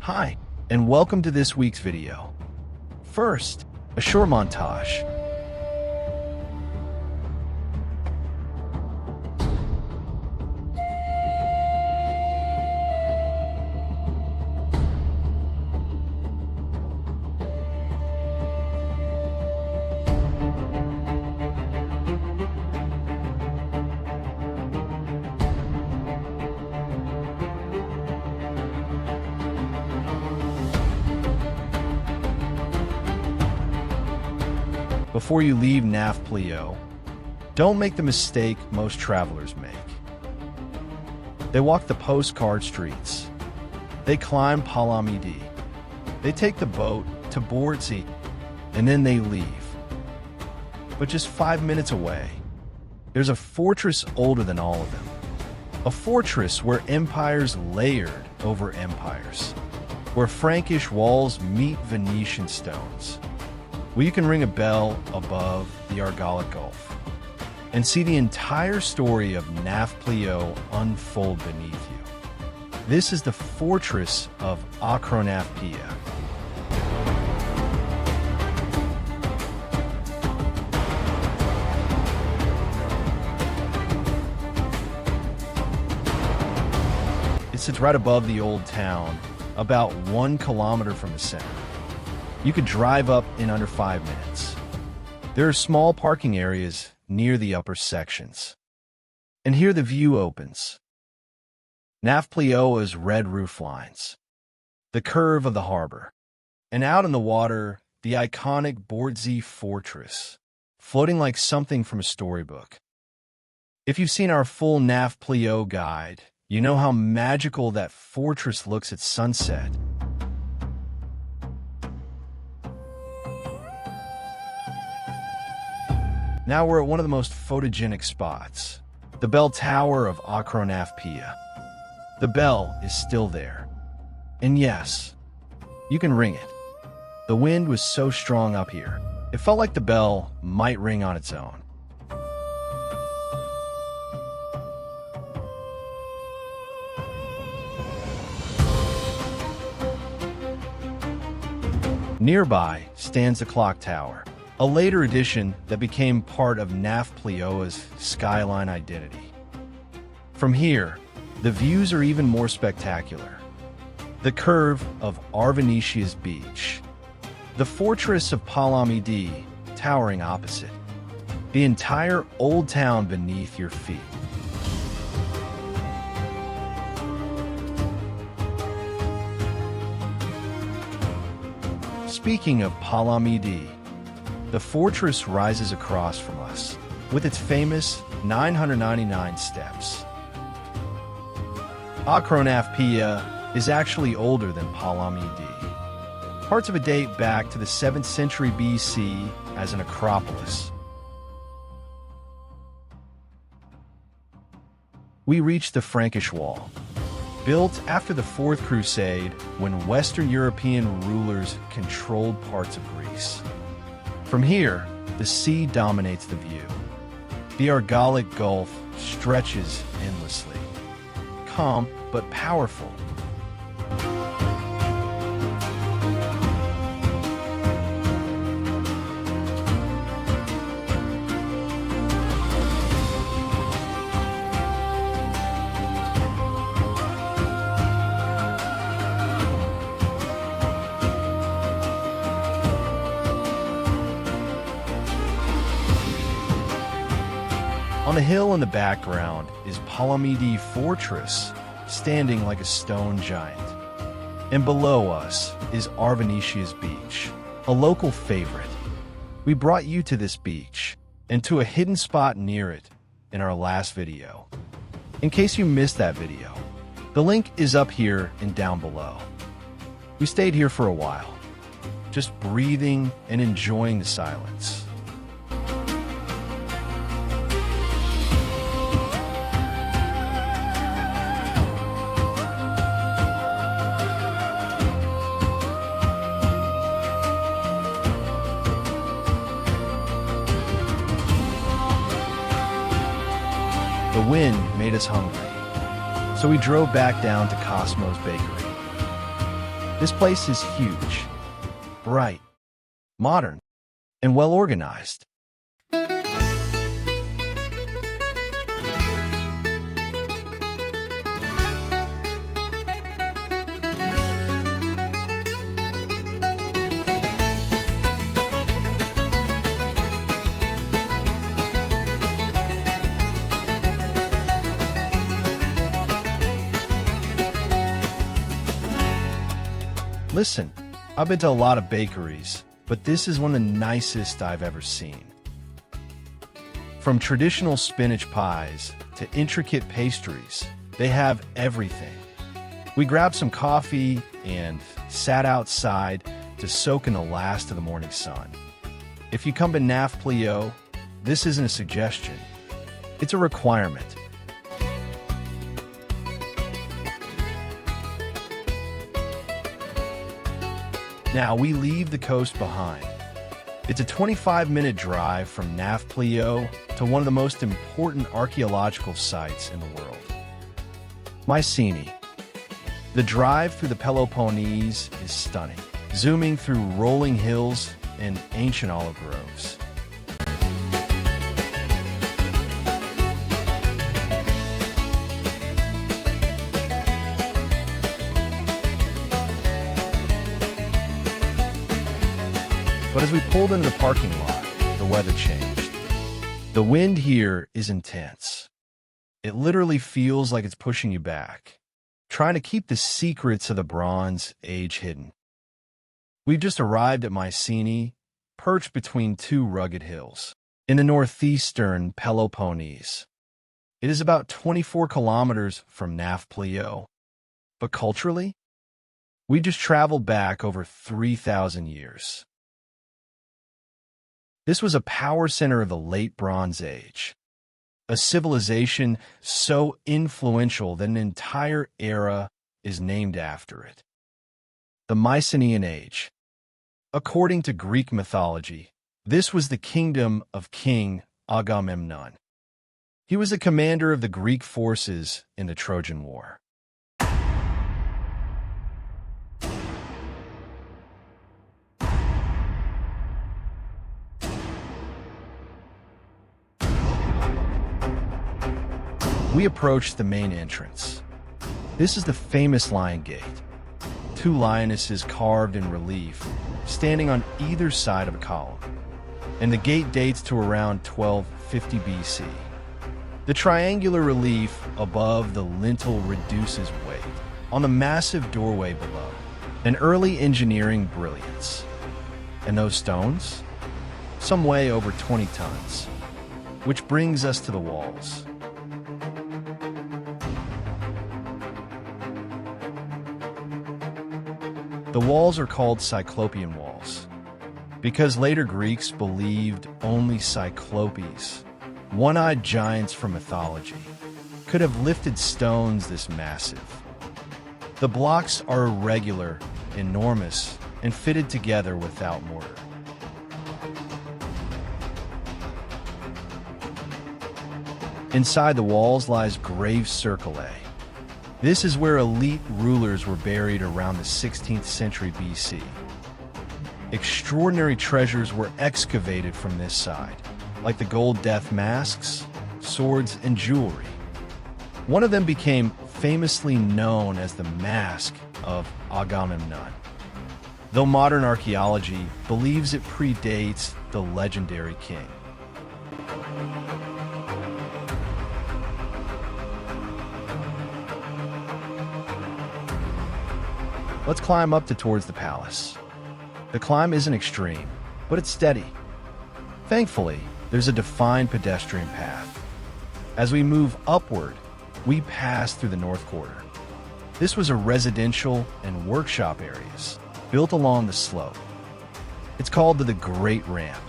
Hi, and welcome to this week's video. First, a short montage. Before you leave Nafplio, don't make the mistake most travelers make. They walk the postcard streets. They climb Palamidi. They take the boat to Bourtzi, and then they leave. But just 5 minutes away, there's a fortress older than all of them. A fortress where empires layered over empires, where Frankish walls meet Venetian stones. Well, you can ring a bell above the archaeological and see the entire story of Nafplio unfold beneath you. This is the Fortress of Akronauplia. It sits right above the old town, about 1 kilometer from the center. You could drive up in under 5 minutes. There are small parking areas near the upper sections. And here the view opens. Nafplio's red rooflines, the curve of the harbor, and out in the water, the iconic Bourtzi fortress, floating like something from a storybook. If you've seen our full Nafplio guide, you know how magical that fortress looks at sunset. Now we're at one of the most photogenic spots, the bell tower of Akronauplia. The bell is still there. And yes, you can ring it. The wind was so strong up here, it felt like the bell might ring on its own. Nearby stands the Clocktower, a later addition that became part of Nafplio's skyline identity. From here, the views are even more spectacular. The curve of Venetia's beach, the fortress of Palamidi towering opposite, the entire old town beneath your feet. Speaking of Palamidi, the fortress rises across from us, with its famous 999 steps. Akronauplia is actually older than Palamidi. Parts of it date back to the 7th century BC as an acropolis. We reach the Frankish Wall, built after the Fourth Crusade when Western European rulers controlled parts of Greece. From here, the sea dominates the view. The Argolic Gulf stretches endlessly, calm but powerful. On the hill in the background is Palamidi Fortress, standing like a stone giant. And below us is Venetia's beach, a local favorite. We brought you to this beach, and to a hidden spot near it in our last video. In case you missed that video, the link is up here and down below. We stayed here for a while, just breathing and enjoying the silence. The wind made us hungry, so we drove back down to Kosmos Bakery. This place is huge, bright, modern, and well organized. Listen, I've been to a lot of bakeries, but this is one of the nicest I've ever seen. From traditional spinach pies to intricate pastries, they have everything. We grabbed some coffee and sat outside to soak in the last of the morning sun. If you come to Nafplio, this isn't a suggestion. It's a requirement. Now we leave the coast behind. It's a 25-minute drive from Nafplio to one of the most important archaeological sites in the world, Mycenae. The drive through the Peloponnese is stunning, zooming through rolling hills and ancient olive groves. But as we pulled into the parking lot, the weather changed. The wind here is intense. It literally feels like it's pushing you back, trying to keep the secrets of the Bronze Age hidden. We've just arrived at Mycenae, perched between two rugged hills, in the northeastern Peloponnese. It is about 24 kilometers from Nafplio, but culturally, we just traveled back over 3,000 years. This was a power center of the late Bronze Age, a civilization so influential that an entire era is named after it. The Mycenaean Age. According to Greek mythology, this was the kingdom of King Agamemnon. He was the commander of the Greek forces in the Trojan War. We approached the main entrance. This is the famous Lion Gate. Two lionesses carved in relief, standing on either side of a column. And the gate dates to around 1250 BC. The triangular relief above the lintel reduces weight on the massive doorway below, an early engineering brilliance. And those stones? Some weigh over 20 tons, which brings us to the walls. The walls are called Cyclopean walls because later Greeks believed only Cyclopes, one-eyed giants from mythology, could have lifted stones this massive. The blocks are irregular, enormous, and fitted together without mortar. Inside the walls lies Grave Circle A. This is where elite rulers were buried around the 16th century BC. Extraordinary treasures were excavated from this side, like the gold death masks, swords, and jewelry. One of them became famously known as the Mask of Agamemnon, though modern archaeology believes it predates the legendary king. Let's climb up towards the palace. The climb isn't extreme, but it's steady. Thankfully, there's a defined pedestrian path. As we move upward, we pass through the north quarter. This was a residential and workshop areas built along the slope. It's called the Great Ramp,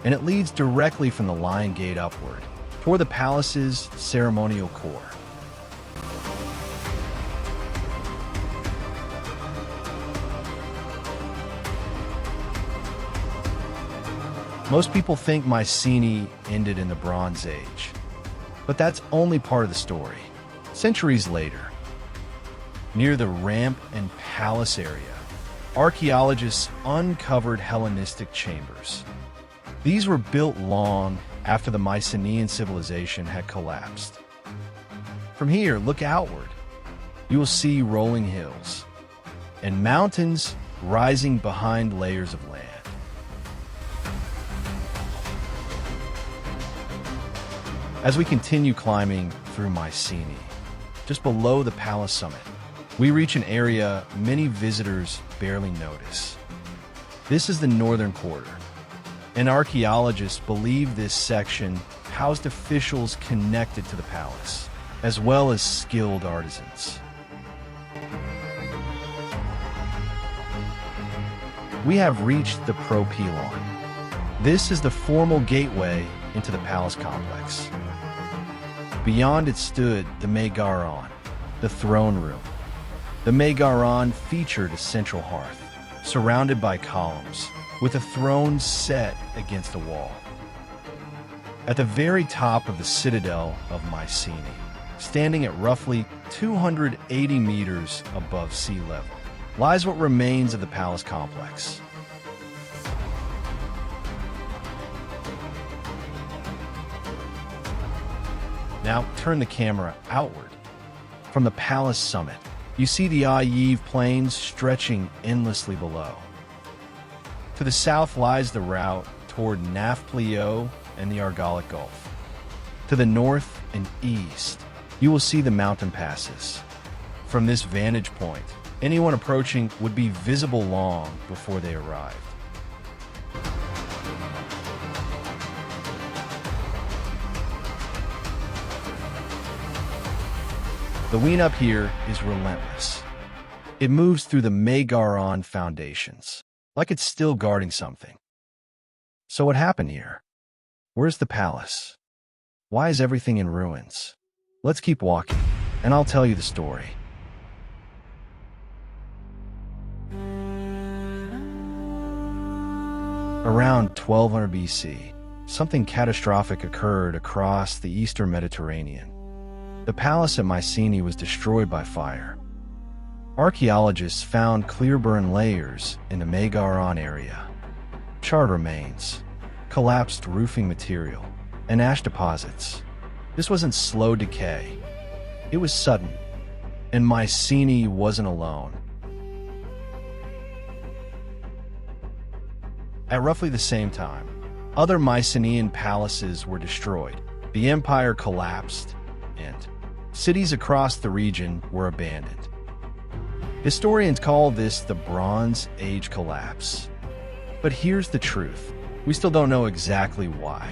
and it leads directly from the Lion Gate upward toward the palace's ceremonial core. Most people think Mycenae ended in the Bronze Age, but that's only part of the story. Centuries later, Near the ramp and palace area, archaeologists uncovered Hellenistic chambers. These were built long after the Mycenaean civilization had collapsed. From here, look outward. You will see rolling hills and mountains rising behind layers of land. As we continue climbing through Mycenae, just below the palace summit, we reach an area many visitors barely notice. This is the northern quarter, and archaeologists believe this section housed officials connected to the palace, as well as skilled artisans. We have reached the Propylon. This is the formal gateway into the palace complex. Beyond it stood the Megaron, the throne room. The Megaron featured a central hearth, surrounded by columns, with a throne set against a wall. At the very top of the citadel of Mycenae, standing at roughly 280 meters above sea level, lies what remains of the palace complex. Now turn the camera outward. From the palace summit, you see the Ayiv Plains stretching endlessly below. To the south lies the route toward Nafplio and the Argolic Gulf. To the north and east, you will see the mountain passes. From this vantage point, anyone approaching would be visible long before they arrived. The wind up here is relentless. It moves through the Megaron foundations, like it's still guarding something. So what happened here? Where's the palace? Why is everything in ruins? Let's keep walking, and I'll tell you the story. Around 1200 BC, something catastrophic occurred across the eastern Mediterranean. The palace at Mycenae was destroyed by fire. Archaeologists found clear-burn layers in the Megaron area, charred remains, collapsed roofing material, and ash deposits. This wasn't slow decay. It was sudden, and Mycenae wasn't alone. At roughly the same time, other Mycenaean palaces were destroyed, the empire collapsed, and cities across the region were abandoned. Historians call this the Bronze Age collapse. But here's the truth. We still don't know exactly why.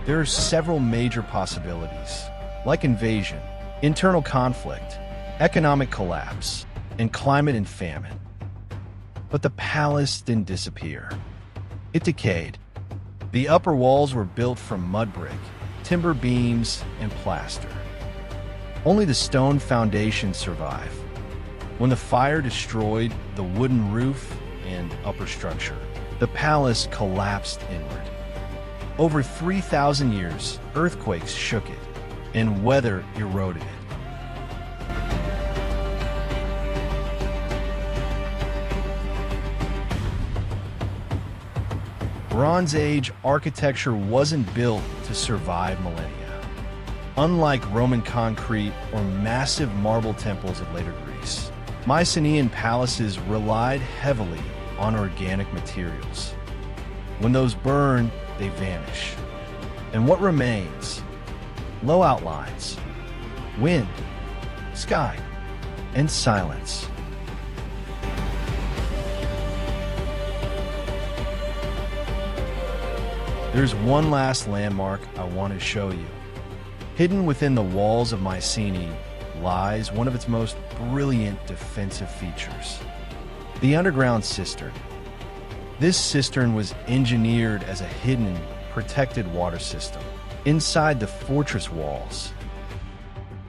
There are several major possibilities, like invasion, internal conflict, economic collapse, and climate and famine. But the palace didn't disappear. It decayed. The upper walls were built from mud brick, timber beams, and plaster. Only the stone foundations survive. When the fire destroyed the wooden roof and upper structure, the palace collapsed inward. Over 3,000 years, earthquakes shook it, and weather eroded it. Bronze Age architecture wasn't built to survive millennia. Unlike Roman concrete or massive marble temples of later Greece, Mycenaean palaces relied heavily on organic materials. When those burn, they vanish. And what remains? Low outlines, wind, sky, and silence. There's one last landmark I want to show you. Hidden within the walls of Mycenae lies one of its most brilliant defensive features: the underground cistern. This cistern was engineered as a hidden, protected water system inside the fortress walls.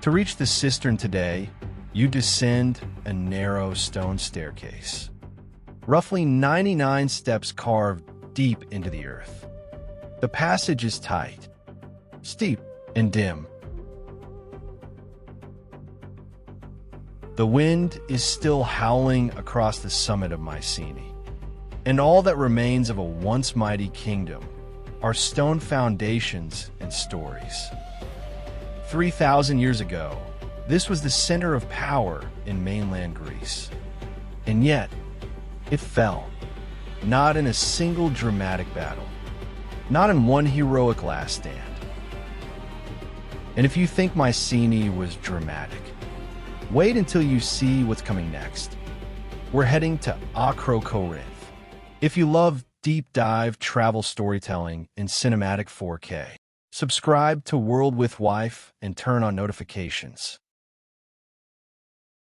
To reach the cistern today, you descend a narrow stone staircase, roughly 99 steps carved deep into the earth. The passage is tight, steep, and dim. The wind is still howling across the summit of Mycenae, and all that remains of a once mighty kingdom are stone foundations and stories. 3,000 years ago, this was the center of power in mainland Greece. And yet, it fell, not in a single dramatic battle, not in one heroic last stand. And if you think Mycenae was dramatic, wait until you see what's coming next. We're heading to Akronauplia. If you love deep dive travel storytelling in cinematic 4K, subscribe to WorldWithWife and turn on notifications.